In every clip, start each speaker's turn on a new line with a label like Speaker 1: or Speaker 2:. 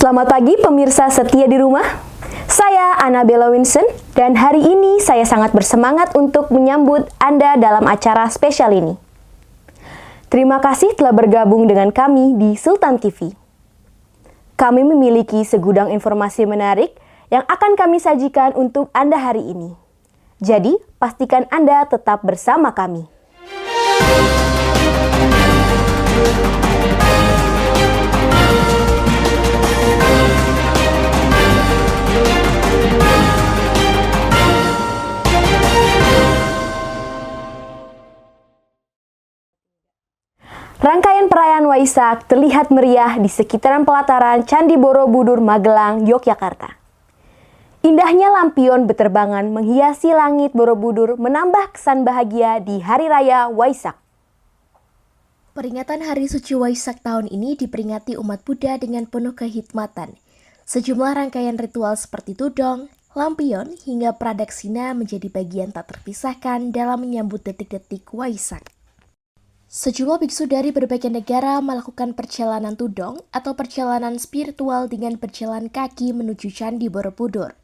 Speaker 1: Selamat pagi pemirsa setia di rumah. Saya Annabella Winson dan hari ini saya sangat bersemangat untuk menyambut Anda dalam acara spesial ini. Terima kasih telah bergabung dengan kami di Sultan TV. Kami memiliki segudang informasi menarik yang akan kami sajikan untuk Anda hari ini. Jadi, pastikan Anda tetap bersama kami. Rangkaian perayaan Waisak terlihat meriah di sekitaran pelataran Candi Borobudur, Magelang, Yogyakarta. Indahnya lampion beterbangan menghiasi langit Borobudur menambah kesan bahagia di Hari Raya Waisak.
Speaker 2: Peringatan Hari Suci Waisak tahun ini diperingati umat Buddha dengan penuh kehikmatan. Sejumlah rangkaian ritual seperti tudong, lampion, hingga pradaksina menjadi bagian tak terpisahkan dalam menyambut detik-detik Waisak. Sejumlah biksu dari berbagai negara melakukan perjalanan tudong atau perjalanan spiritual dengan berjalan kaki menuju Candi Borobudur.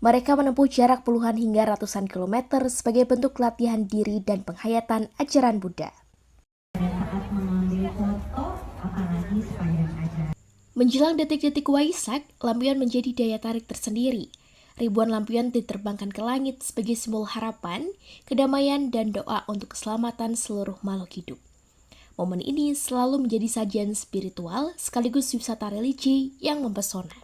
Speaker 2: Mereka menempuh jarak puluhan hingga ratusan kilometer sebagai bentuk latihan diri dan penghayatan ajaran Buddha. Menjelang detik-detik Waisak, lampion menjadi daya tarik tersendiri. Ribuan lampion diterbangkan ke langit sebagai simbol harapan, kedamaian, dan doa untuk keselamatan seluruh makhluk hidup. Momen ini selalu menjadi sajian spiritual sekaligus wisata religi yang mempesona.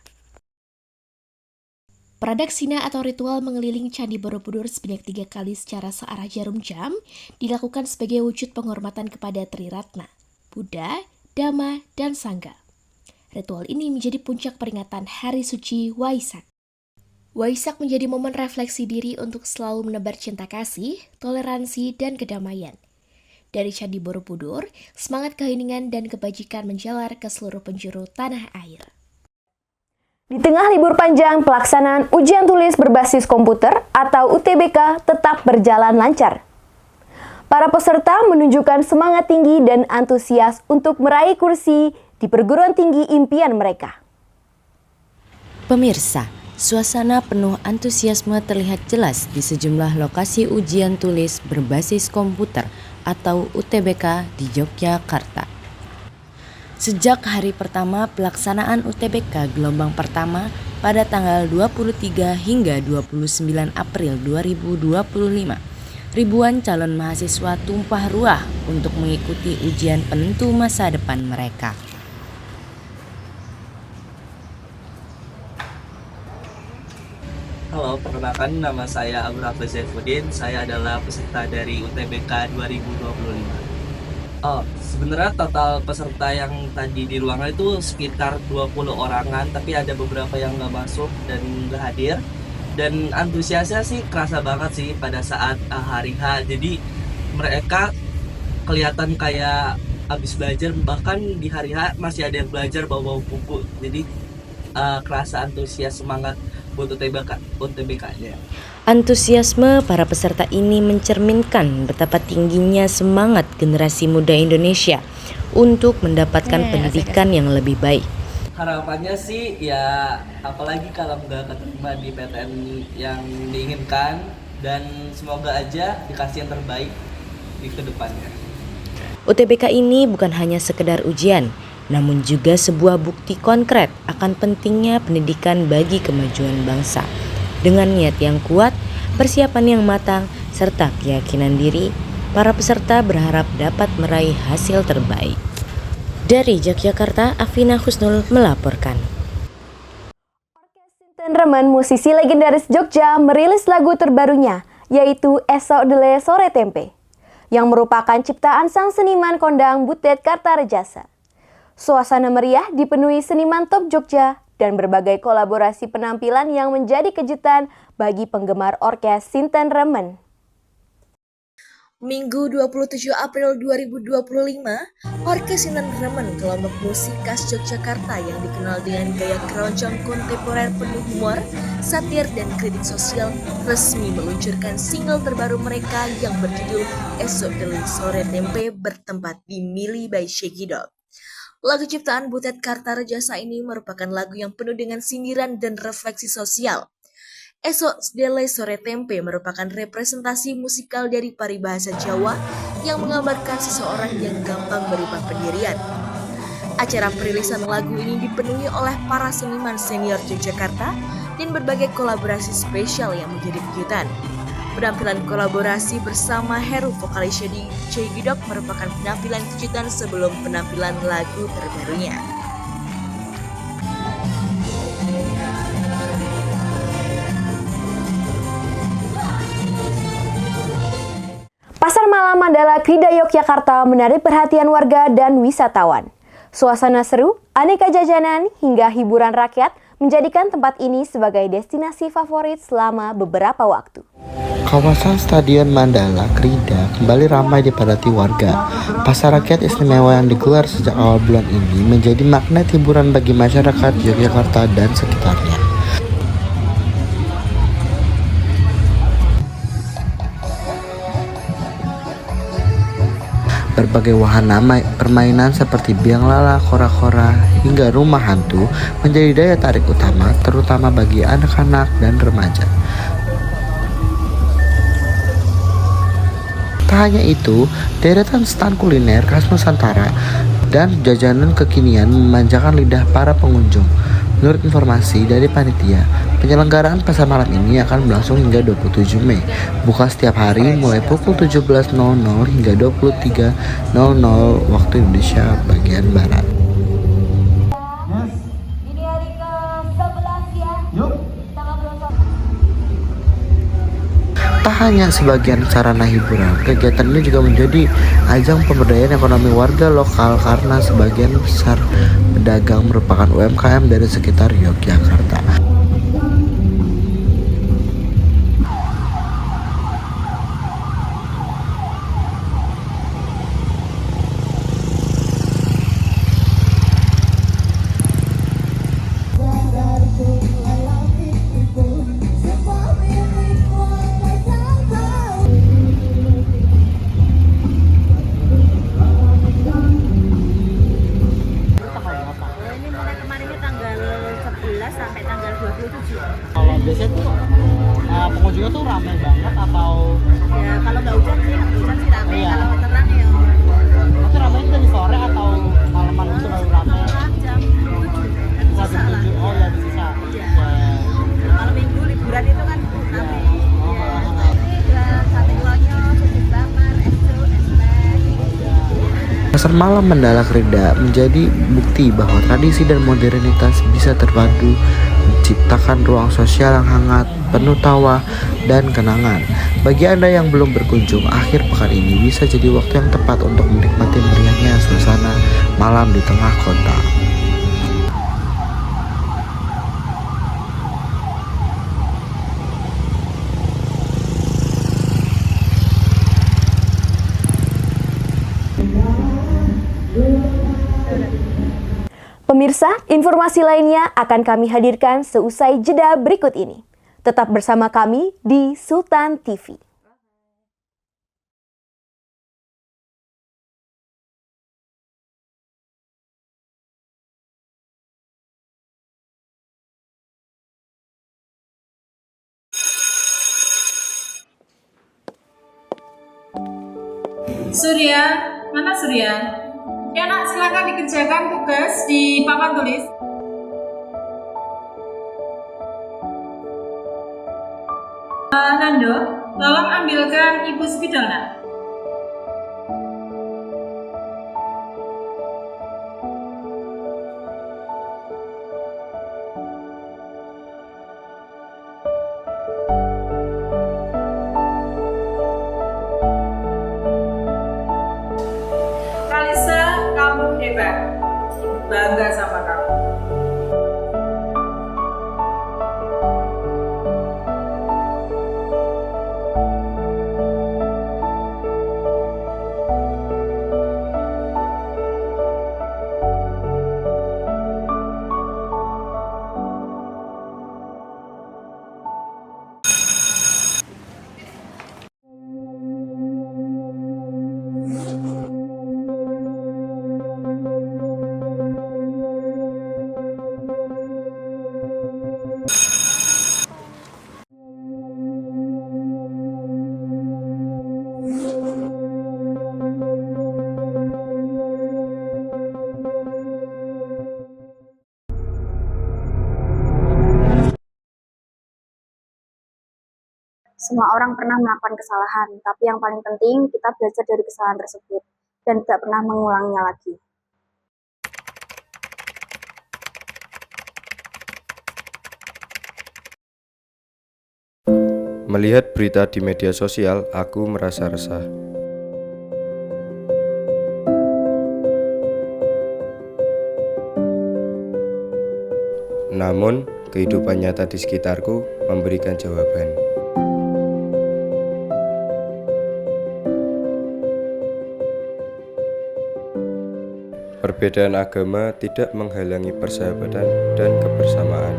Speaker 2: Pradaksina atau ritual mengelilingi Candi Borobudur sebanyak 3 kali secara searah jarum jam dilakukan sebagai wujud penghormatan kepada Triratna, Buddha, Dhamma, dan Sangha. Ritual ini menjadi puncak peringatan Hari Suci Waisak. Waisak menjadi momen refleksi diri untuk selalu menebar cinta kasih, toleransi, dan kedamaian. Dari Candi Borobudur, semangat keheningan dan kebajikan menjalar ke seluruh penjuru tanah air.
Speaker 1: Di tengah libur panjang, pelaksanaan ujian tulis berbasis komputer atau UTBK tetap berjalan lancar. Para peserta menunjukkan semangat tinggi dan antusias untuk meraih kursi di perguruan tinggi impian mereka.
Speaker 3: Pemirsa, suasana penuh antusiasme terlihat jelas di sejumlah lokasi ujian tulis berbasis komputer atau UTBK di Yogyakarta. Sejak hari pertama pelaksanaan UTBK gelombang pertama pada tanggal 23 hingga 29 April 2025, ribuan calon mahasiswa tumpah ruah untuk mengikuti ujian penentu masa depan mereka.
Speaker 4: Halo, perkenalkan nama saya Abu Rafa Zaifuddin. Saya adalah peserta dari UTBK 2025. Sebenarnya total peserta yang tadi di ruangan itu sekitar 20 orangan, tapi ada beberapa yang nggak masuk dan nggak hadir. Dan antusiasnya sih kerasa banget sih pada saat hari H. Jadi mereka kelihatan kayak habis belajar, bahkan di hari H masih ada yang belajar bawa buku. Jadi kerasa antusias, semangat buat UTBK-nya.
Speaker 3: Antusiasme para peserta ini mencerminkan betapa tingginya semangat generasi muda Indonesia untuk mendapatkan pendidikan yang lebih baik.
Speaker 4: Harapannya sih ya, apalagi kalau nggak keterima di PTN yang diinginkan, dan semoga aja dikasih yang terbaik di kedepannya.
Speaker 3: UTBK ini bukan hanya sekedar ujian, namun juga sebuah bukti konkret akan pentingnya pendidikan bagi kemajuan bangsa. Dengan niat yang kuat, persiapan yang matang, serta keyakinan diri, para peserta berharap dapat meraih hasil terbaik. Dari Yogyakarta, Afina Husnul melaporkan.
Speaker 1: Orkes Sinten Remen, musisi legendaris Jogja, merilis lagu terbarunya, yaitu Esok Dele Sore Tempe, yang merupakan ciptaan sang seniman kondang Butet Kartarejasa. Suasana meriah dipenuhi seniman top Jogja dan berbagai kolaborasi penampilan yang menjadi kejutan bagi penggemar Orkes Sinten Remen.
Speaker 2: Minggu 27 April 2025, Orkes Sinten Remen, kelompok musik khas Yogyakarta yang dikenal dengan gaya keroncong kontemporer penuh humor, satir, dan kritik sosial, resmi meluncurkan single terbaru mereka yang berjudul Esok Dele Sore Tempe bertempat di Mili by Shaky Dog. Lagu ciptaan Butet Kartarejasa ini merupakan lagu yang penuh dengan sindiran dan refleksi sosial. Esok Dele Sore Tempe merupakan representasi musikal dari paribahasa Jawa yang menggambarkan seseorang yang gampang berubah pendirian. Acara perilisan lagu ini dipenuhi oleh para seniman senior Yogyakarta dan berbagai kolaborasi spesial yang menjadi kejutan. Penampilan kolaborasi bersama Heru vokalis Cey Gidok merupakan penampilan kejutan sebelum penampilan lagu terbarunya.
Speaker 1: Pasar Malam Mandala Krida Yogyakarta menarik perhatian warga dan wisatawan. Suasana seru, aneka jajanan, hingga hiburan rakyat menjadikan tempat ini sebagai destinasi favorit selama beberapa waktu.
Speaker 5: Kawasan Stadion Mandala Krida kembali ramai dipadati warga. Pasar rakyat istimewa yang digelar sejak awal bulan ini menjadi magnet hiburan bagi masyarakat Yogyakarta dan sekitarnya. Berbagai wahana permainan seperti biang lala, kora-kora, hingga rumah hantu menjadi daya tarik utama terutama bagi anak-anak dan remaja. Tak hanya itu, deretan stan kuliner khas Nusantara dan jajanan kekinian memanjakan lidah para pengunjung. Menurut informasi dari panitia, penyelenggaraan pasar malam ini akan berlangsung hingga 27 Mei. Buka setiap hari mulai pukul 17.00 hingga 23.00 waktu Indonesia bagian Barat.
Speaker 6: Ini hari ke-11 ya.
Speaker 5: Tak hanya sebagian sarana hiburan, kegiatan ini juga menjadi ajang pemberdayaan ekonomi warga lokal karena sebagian besar pedagang merupakan UMKM dari sekitar Yogyakarta.
Speaker 6: Sampai tanggal 27.
Speaker 7: Kalau biasanya tuh pengunjungnya tuh ramai banget atau
Speaker 6: Ya kalau nggak hujan sih rame.
Speaker 7: Iya.
Speaker 6: Kalau terang ya
Speaker 7: itu ramainya dari sore atau malaman itu baru ramai?
Speaker 6: jam 7. Kan
Speaker 7: Bisa
Speaker 6: bisa
Speaker 7: jam
Speaker 6: lah.
Speaker 7: 7, oh ya bisa.
Speaker 6: Iya.
Speaker 7: Ya.
Speaker 6: Kalau minggu liburan itu kan rame.
Speaker 7: Oh,
Speaker 6: Ya.
Speaker 7: oh.
Speaker 6: Ini jual sate lonyo, susu bakar, es jus, es teh.
Speaker 5: Pasar Malam Mandala Krida menjadi bukti bahwa tradisi dan modernitas bisa terpadu menciptakan ruang sosial yang hangat, penuh tawa, dan kenangan. Bagi Anda yang belum berkunjung, akhir pekan ini bisa jadi waktu yang tepat untuk menikmati meriahnya suasana malam di tengah kota.
Speaker 1: Pemirsa, informasi lainnya akan kami hadirkan seusai jeda berikut ini. Tetap bersama kami di Sultan TV.
Speaker 8: Surya, mana Surya? Ya nak, silakan dikerjakan tugas di papan tulis. Nando, tolong ambilkan ibu spidol nak. Kalisa, kamu hebat. Bangga sama kamu.
Speaker 9: Semua orang pernah melakukan kesalahan, tapi yang paling penting kita belajar dari kesalahan tersebut dan tidak pernah mengulanginya lagi.
Speaker 10: Melihat berita di media sosial, aku merasa resah. Namun, kehidupan nyata di sekitarku memberikan jawaban. Perbedaan agama tidak menghalangi persahabatan dan kebersamaan.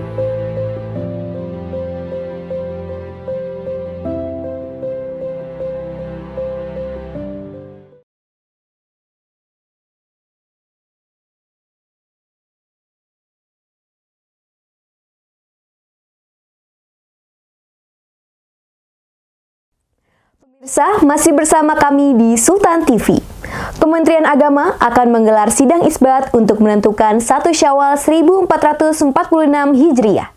Speaker 1: Pemirsa, masih bersama kami di Sultan TV. Kementerian Agama akan menggelar sidang isbat untuk menentukan 1 Syawal 1446 Hijriah.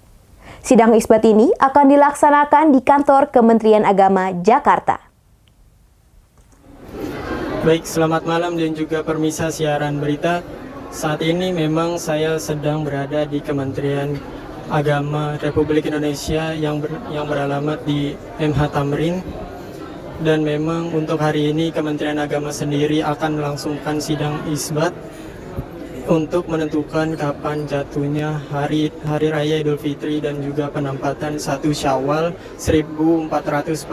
Speaker 1: Sidang isbat ini akan dilaksanakan di kantor Kementerian Agama Jakarta.
Speaker 11: Baik, selamat malam dan juga permisa siaran berita. Saat ini memang saya sedang berada di Kementerian Agama Republik Indonesia yang beralamat di MH Tamrin. Dan memang untuk hari ini Kementerian Agama sendiri akan melangsungkan sidang isbat untuk menentukan kapan jatuhnya hari raya Idul Fitri dan juga penempatan 1 Syawal 1446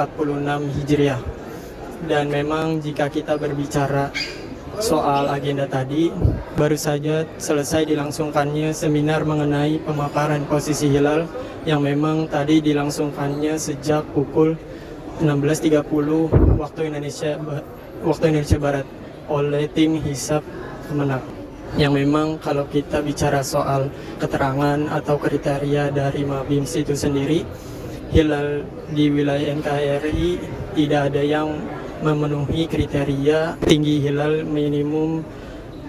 Speaker 11: Hijriah. Dan memang jika kita berbicara soal agenda tadi, baru saja selesai dilangsungkannya seminar mengenai pemaparan posisi hilal yang memang tadi dilangsungkannya sejak pukul 16.30 waktu Indonesia Barat oleh tim Hisab Kemenak. Yang memang kalau kita bicara soal keterangan atau kriteria dari Mabims itu sendiri, hilal di wilayah NKRI tidak ada yang memenuhi kriteria tinggi hilal minimum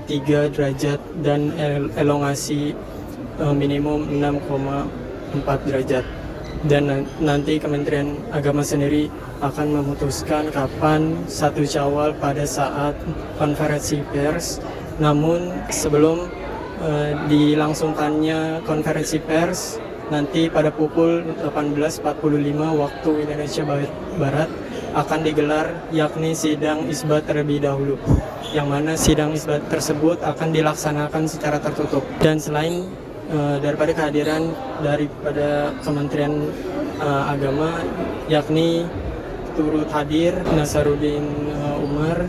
Speaker 11: 3 derajat dan elongasi minimum 6,4 derajat. Dan nanti Kementerian Agama sendiri akan memutuskan kapan 1 Syawal pada saat konferensi pers. Namun sebelum dilangsungkannya konferensi pers, nanti pada pukul 18.45 waktu Indonesia Barat akan digelar yakni sidang isbat terlebih dahulu, yang mana sidang isbat tersebut akan dilaksanakan secara tertutup. Dan selain daripada kehadiran daripada Kementerian Agama, yakni turut hadir Nasaruddin Umar,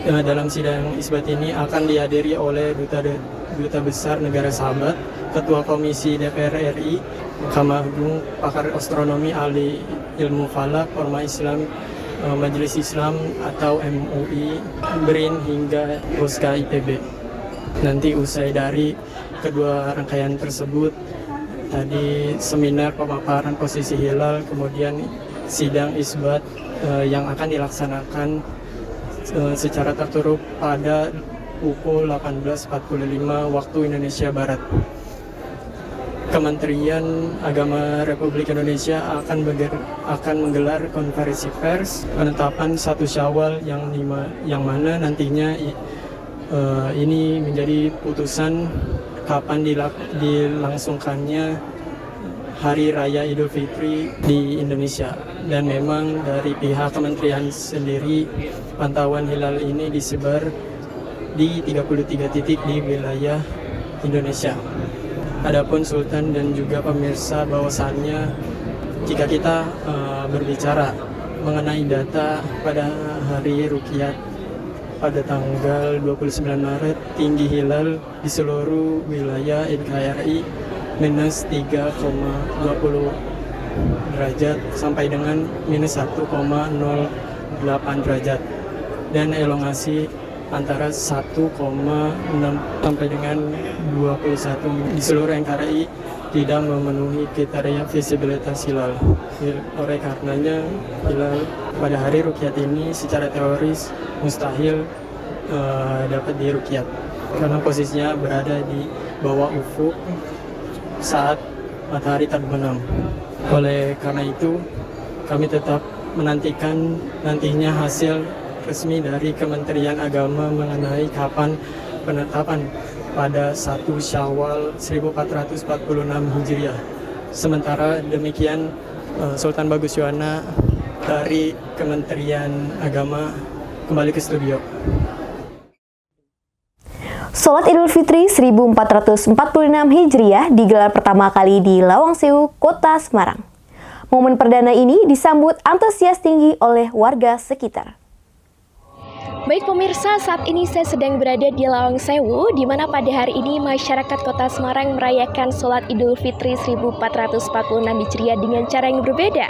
Speaker 11: dalam sidang isbat ini akan dihadiri oleh Duta Besar Negara Sahabat, Ketua Komisi DPR RI, Mahkamah Agung, pakar astronomi, ahli ilmu falak, Orma Islam, Majelis Islam atau MUI, BRIN hingga Poska ITB. Nanti usai dari kedua rangkaian tersebut, tadi seminar pemaparan posisi hilal, kemudian sidang isbat yang akan dilaksanakan secara tertutup pada pukul 18.45 waktu Indonesia Barat. Kementerian Agama Republik Indonesia akan menggelar konferensi pers penetapan 1 Syawal yang mana nantinya ini menjadi putusan kapan dilangsungkannya Hari Raya Idul Fitri di Indonesia. Dan memang dari pihak kementerian sendiri, pantauan hilal ini disebar di 33 titik di wilayah Indonesia. Adapun Sultan dan juga pemirsa, bahwasannya jika kita berbicara mengenai data pada hari Ruqyat pada tanggal 29 Maret, tinggi hilal di seluruh wilayah NKRI minus 3,20 derajat sampai dengan minus 1,08 derajat, dan elongasi antara 1,6 sampai dengan 21 di seluruh NKRI tidak memenuhi kriteria visibilitas hilal. Oleh karenanya hilal pada hari Ruqyat ini secara teoris mustahil dapat diruqyat karena posisinya berada di bawah ufuk saat matahari terbenam. Oleh karena itu kami tetap menantikan nantinya hasil resmi dari Kementerian Agama mengenai kapan penetapan pada 1 Syawal 1446 Hijriah. Sementara demikian, Sultan Bagus Yohana dari Kementerian Agama kembali ke studio.
Speaker 1: Sholat Idul Fitri 1446 Hijriah digelar pertama kali di Lawang Sewu, Kota Semarang. Momen perdana ini disambut antusias tinggi oleh warga sekitar.
Speaker 2: Baik pemirsa, saat ini saya sedang berada di Lawang Sewu, di mana pada hari ini masyarakat Kota Semarang merayakan sholat Idul Fitri 1446 Hijriah dengan cara yang berbeda.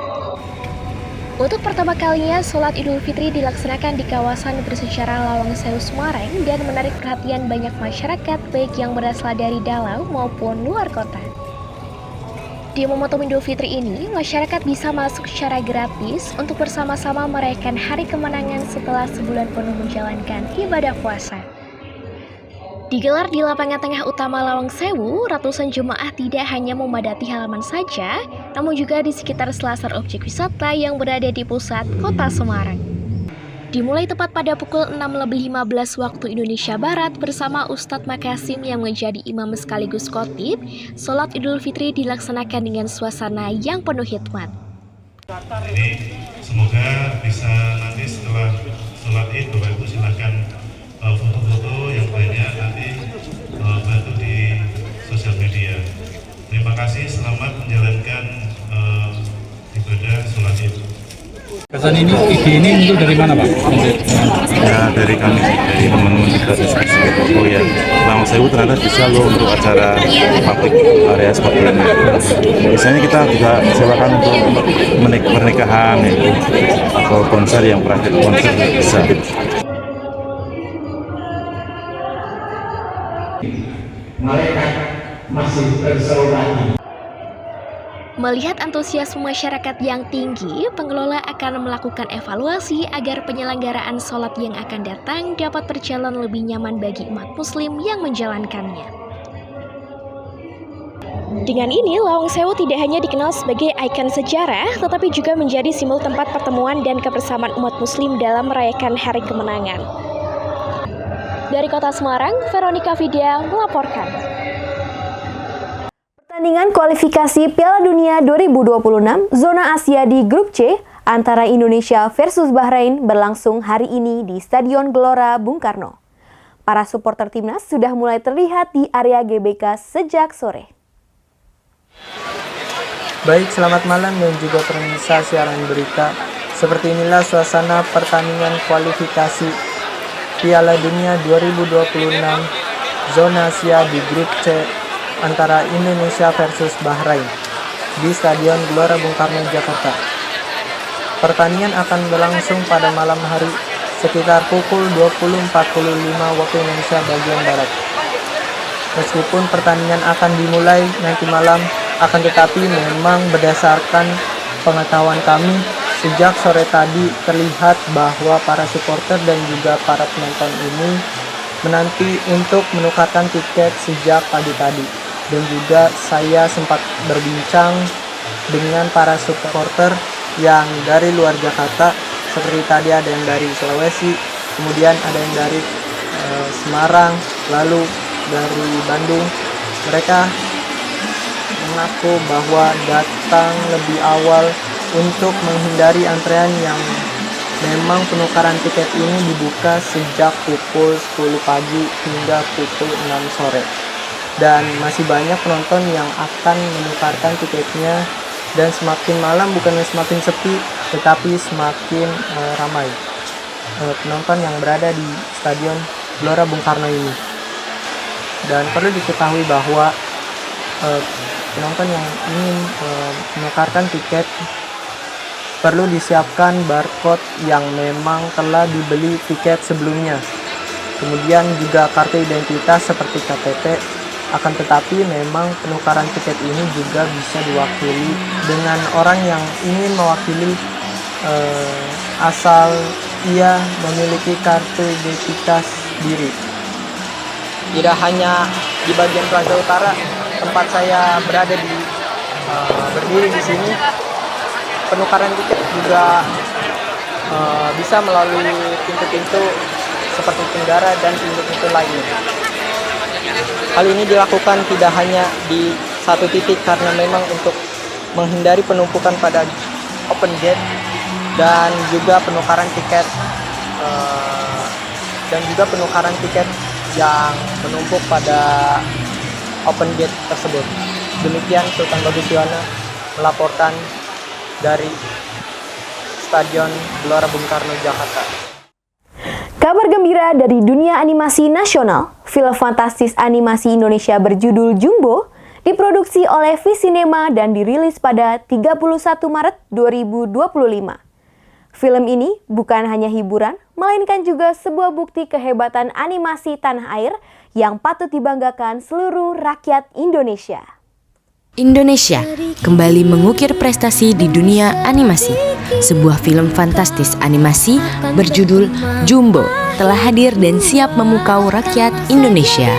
Speaker 2: Untuk pertama kalinya, sholat Idul Fitri dilaksanakan di kawasan bersejarah Lawang Sewu, Semarang dan menarik perhatian banyak masyarakat baik yang berasal dari dalam maupun luar kota. Di momentum Idul Fitri ini, masyarakat bisa masuk secara gratis untuk bersama-sama merayakan hari kemenangan setelah sebulan penuh menjalankan ibadah puasa. Digelar di lapangan tengah utama Lawang Sewu, ratusan jemaah tidak hanya memadati halaman saja, namun juga di sekitar selasar objek wisata yang berada di pusat Kota Semarang. Dimulai tepat pada pukul 6.15 waktu Indonesia Barat bersama Ustadz Makasim yang menjadi imam sekaligus khotib, sholat Idul Fitri dilaksanakan dengan suasana yang penuh hikmat.
Speaker 12: Ini semoga bisa nanti setelah sholat Id, Bapak Ibu silakan foto-foto yang banyak nanti bantu di sosial media. Terima kasih, selamat menjalankan ibadah sholat Id.
Speaker 13: Kesan ini, ide ini untuk dari mana Pak?
Speaker 12: Ya dari kami, dari teman-teman kita di Oh ya, Lawang Sewu ternyata bisa loh untuk acara public area seperti ini. Biasanya kita juga sewakan untuk pernikahan itu, atau konser yang private konser bisa.
Speaker 14: Mereka masih bersaudara.
Speaker 2: Melihat antusiasme masyarakat yang tinggi, pengelola akan melakukan evaluasi agar penyelenggaraan sholat yang akan datang dapat berjalan lebih nyaman bagi umat muslim yang menjalankannya. Dengan ini, Lawang Sewu tidak hanya dikenal sebagai ikon sejarah, tetapi juga menjadi simbol tempat pertemuan dan kebersamaan umat muslim dalam merayakan Hari Kemenangan. Dari Kota Semarang, Veronica Vidya melaporkan.
Speaker 1: Pertandingan kualifikasi Piala Dunia 2026 zona Asia di grup C antara Indonesia versus Bahrain berlangsung hari ini di Stadion Gelora Bung Karno. Para supporter timnas sudah mulai terlihat di area GBK sejak sore.
Speaker 11: Baik, selamat malam dan juga pemirsa siaran berita. Seperti inilah suasana pertandingan kualifikasi Piala Dunia 2026 zona Asia di grup C antara Indonesia versus Bahrain di Stadion Gelora Bung Karno, Jakarta. Pertandingan akan berlangsung pada malam hari sekitar pukul 20.45 waktu Indonesia bagian Barat. Meskipun pertandingan akan dimulai nanti malam, akan tetapi memang berdasarkan pengetahuan kami, sejak sore tadi terlihat bahwa para supporter dan juga para penonton ini menanti untuk menukarkan tiket sejak pagi tadi. Dan juga saya sempat berbincang dengan para supporter yang dari luar Jakarta, seperti tadi ada yang dari Sulawesi, kemudian ada yang dari Semarang, lalu dari Bandung. Mereka mengaku bahwa datang lebih awal untuk menghindari antrean yang memang penukaran tiket ini dibuka sejak pukul 10 pagi hingga pukul 6 sore. Dan masih banyak penonton yang akan menukarkan tiketnya, dan semakin malam bukannya semakin sepi tetapi semakin ramai penonton yang berada di Stadion Gelora Bung Karno ini. Dan perlu diketahui bahwa penonton yang ingin menukarkan tiket perlu disiapkan barcode yang memang telah dibeli tiket sebelumnya, kemudian juga kartu identitas seperti KTP. Akan tetapi memang penukaran tiket ini juga bisa diwakili dengan orang yang ingin mewakili asal ia memiliki kartu identitas diri. Tidak hanya di bagian Plaza Utara tempat saya berada berdiri di sini, penukaran tiket juga bisa melalui pintu-pintu seperti Tenggara dan pintu-pintu lainnya. Hal ini dilakukan tidak hanya di satu titik karena memang untuk menghindari penumpukan pada open gate dan juga penukaran tiket yang menumpuk pada open gate tersebut. Demikian Sultan Bagus melaporkan dari Stadion Gelora Bung Karno, Jakarta.
Speaker 1: Kabar gembira dari dunia animasi nasional, film fantastis animasi Indonesia berjudul Jumbo diproduksi oleh Visinema dan dirilis pada 31 Maret 2025. Film ini bukan hanya hiburan, melainkan juga sebuah bukti kehebatan animasi tanah air yang patut dibanggakan seluruh rakyat Indonesia.
Speaker 3: Indonesia kembali mengukir prestasi di dunia animasi. Sebuah film fantastis animasi berjudul Jumbo telah hadir dan siap memukau rakyat Indonesia.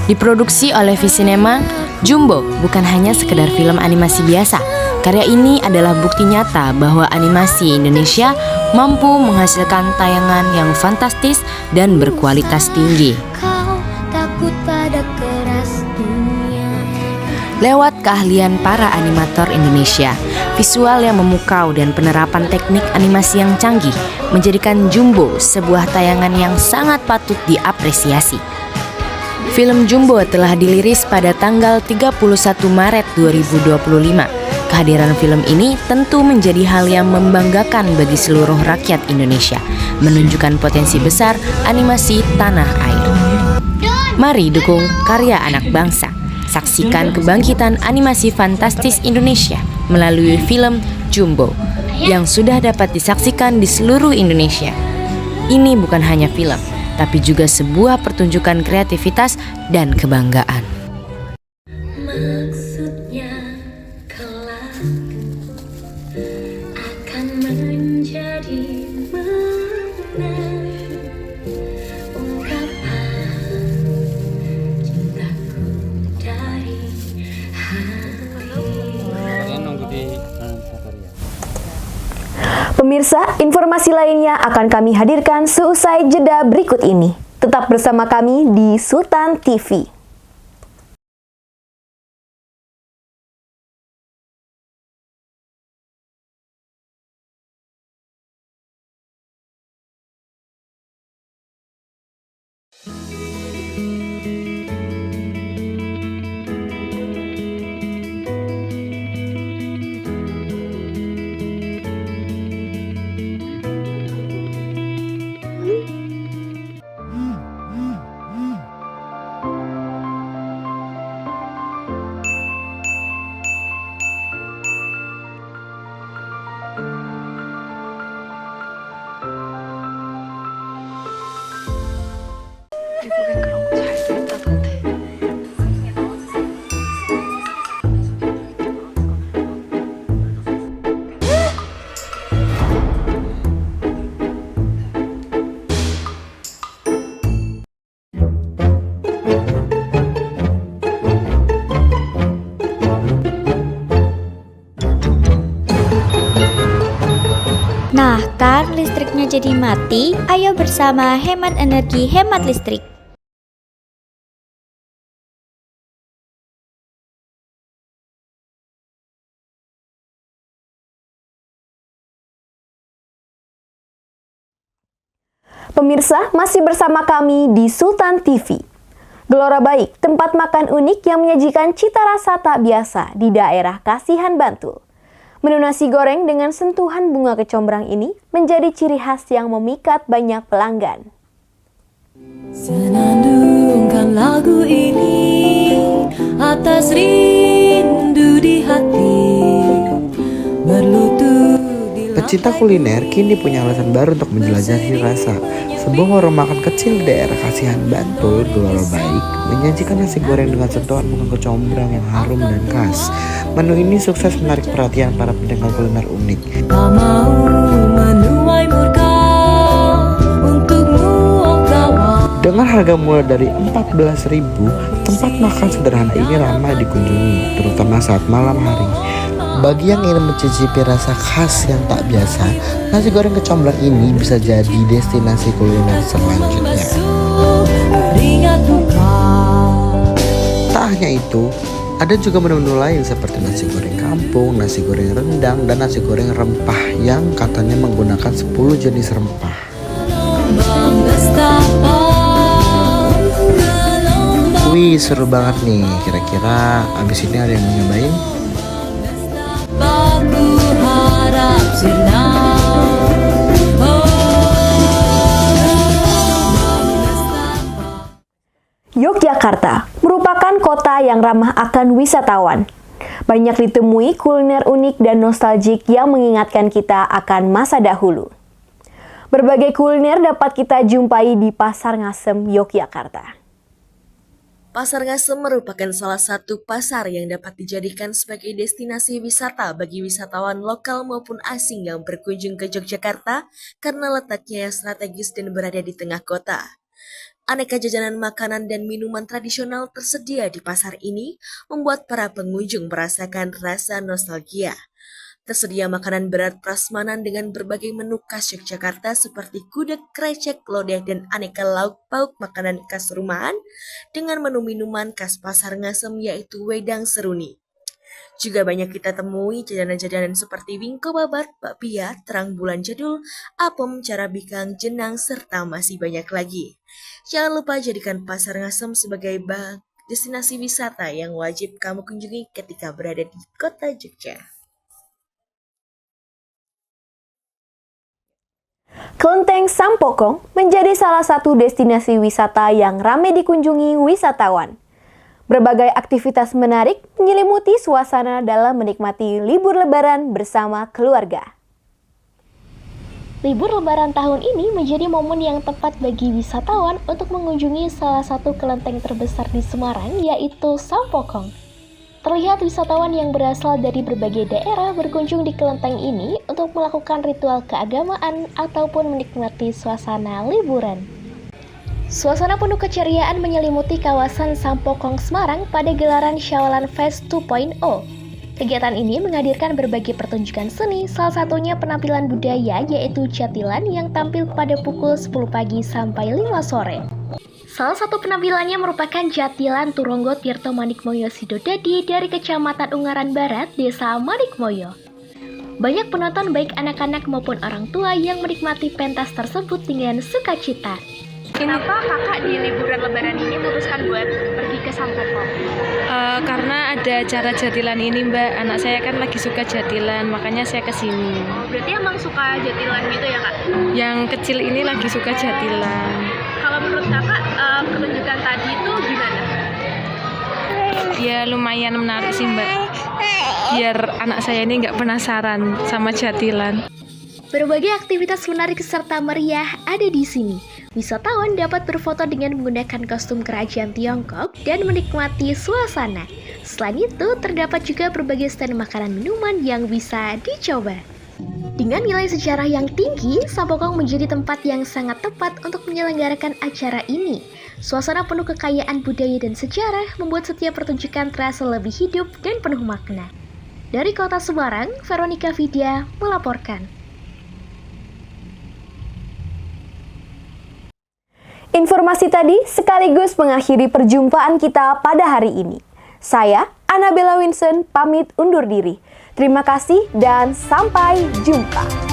Speaker 3: Diproduksi oleh Visinema, Jumbo bukan hanya sekedar film animasi biasa. Karya ini adalah bukti nyata bahwa animasi Indonesia mampu menghasilkan tayangan yang fantastis dan berkualitas tinggi. Lewat keahlian para animator Indonesia, visual yang memukau dan penerapan teknik animasi yang canggih menjadikan Jumbo sebuah tayangan yang sangat patut diapresiasi. Film Jumbo telah dirilis pada tanggal 31 Maret 2025. Kehadiran film ini tentu menjadi hal yang membanggakan bagi seluruh rakyat Indonesia, menunjukkan potensi besar animasi tanah air. Mari dukung karya anak bangsa. Saksikan kebangkitan animasi fantastis Indonesia melalui film Jumbo yang sudah dapat disaksikan di seluruh Indonesia. Ini bukan hanya film, tapi juga sebuah pertunjukan kreativitas dan kebanggaan.
Speaker 15: Maksudnya kelak akan menjadi benar ungkapan cintaku dari hati.
Speaker 1: Pemirsa, informasi lainnya akan kami hadirkan seusai jeda berikut ini. Tetap bersama kami di Sultan TV.
Speaker 16: Nah, kan listriknya jadi mati, ayo bersama hemat energi, hemat listrik.
Speaker 1: Pemirsa, masih bersama kami di Sultan TV. Gelora Baik, tempat makan unik yang menyajikan cita rasa tak biasa di daerah Kasihan, Bantul. Menu nasi goreng dengan sentuhan bunga kecombrang ini menjadi ciri khas yang memikat banyak pelanggan.
Speaker 15: Senandungkan lagu ini atas rindu di hati, berlutut.
Speaker 5: Pecinta kuliner kini punya alasan baru untuk menjelajahi rasa. Sebuah warung makan kecil di daerah Kasihan, Bantul, Gelora Baik, menyajikan nasi goreng dengan sentuhan bunga kecombrang yang harum dan khas. Menu ini sukses menarik perhatian para pendengar kuliner unik. Dengan harga mulai dari 14.000, tempat makan sederhana ini ramai dikunjungi, terutama saat malam hari. Bagi yang ingin mencicipi rasa khas yang tak biasa, nasi goreng kecombrang ini bisa jadi destinasi kuliner selanjutnya. Tak hanya itu, ada juga menu-menu lain seperti nasi goreng kampung, nasi goreng rendang, dan nasi goreng rempah yang katanya menggunakan 10 jenis rempah. Wih, seru banget nih. Kira-kira abis ini ada yang mau nyobain?
Speaker 1: Yogyakarta merupakan kota yang ramah akan wisatawan. Banyak ditemui kuliner unik dan nostalgik yang mengingatkan kita akan masa dahulu. Berbagai kuliner dapat kita jumpai di Pasar Ngasem, Yogyakarta.
Speaker 2: Pasar Ngasem merupakan salah satu pasar yang dapat dijadikan sebagai destinasi wisata bagi wisatawan lokal maupun asing yang berkunjung ke Yogyakarta karena letaknya yang strategis dan berada di tengah kota. Aneka jajanan makanan dan minuman tradisional tersedia di pasar ini membuat para pengunjung merasakan rasa nostalgia. Tersedia makanan berat prasmanan dengan berbagai menu khas Yogyakarta seperti gudeg, krecek, lodeh, dan aneka lauk pauk makanan khas rumahan dengan menu minuman khas Pasar Ngasem yaitu wedang seruni. Juga banyak kita temui jajanan-jajanan seperti wingko babat, bakpia, terang bulan jadul, apem, carabikang, jenang, serta masih banyak lagi. Jangan lupa jadikan Pasar Ngasem sebagai destinasi wisata yang wajib kamu kunjungi ketika berada di kota Jogja.
Speaker 1: Kelenteng Sampokong menjadi salah satu destinasi wisata yang ramai dikunjungi wisatawan. Berbagai aktivitas menarik menyelimuti suasana dalam menikmati libur lebaran bersama keluarga.
Speaker 2: Libur lebaran tahun ini menjadi momen yang tepat bagi wisatawan untuk mengunjungi salah satu kelenteng terbesar di Semarang, yaitu Sampokong. Terlihat wisatawan yang berasal dari berbagai daerah berkunjung di kelenteng ini untuk melakukan ritual keagamaan ataupun menikmati suasana liburan. Suasana penuh keceriaan menyelimuti kawasan Sampokong Semarang pada gelaran Shaolan Fest 2.0. Kegiatan ini menghadirkan berbagai pertunjukan seni, salah satunya penampilan budaya yaitu jatilan yang tampil pada pukul 10 pagi sampai 5 sore. Salah satu penampilannya merupakan jatilan Turonggo Tirto Manikmoyo Sidodadi dari Kecamatan Ungaran Barat, Desa Manikmoyo. Banyak penonton baik anak-anak maupun orang tua yang menikmati pentas tersebut dengan sukacita.
Speaker 6: Kenapa kakak di liburan lebaran ini memutuskan buat pergi ke Sampokong?
Speaker 17: Karena ada acara jatilan ini, Mbak. Anak saya kan lagi suka jatilan, makanya saya kesini.
Speaker 6: Oh, berarti emang suka jatilan gitu ya, Kak?
Speaker 17: Yang kecil ini lagi suka jatilan.
Speaker 6: Kalau menurut kakak, pertunjukan tadi itu gimana?
Speaker 17: Ya lumayan menarik sih, Mbak. Biar anak saya ini nggak penasaran sama jatilan.
Speaker 2: Berbagai aktivitas menarik serta meriah ada di sini. Wisatawan dapat berfoto dengan menggunakan kostum kerajaan Tiongkok dan menikmati suasana. Selain itu, terdapat juga berbagai stand makanan minuman yang bisa dicoba. Dengan nilai sejarah yang tinggi, Sampokong menjadi tempat yang sangat tepat untuk menyelenggarakan acara ini. Suasana penuh kekayaan budaya dan sejarah membuat setiap pertunjukan terasa lebih hidup dan penuh makna. Dari kota Semarang, Veronica Vidya melaporkan.
Speaker 1: Informasi tadi sekaligus mengakhiri perjumpaan kita pada hari ini. Saya, Annabella Winson, pamit undur diri. Terima kasih dan sampai jumpa.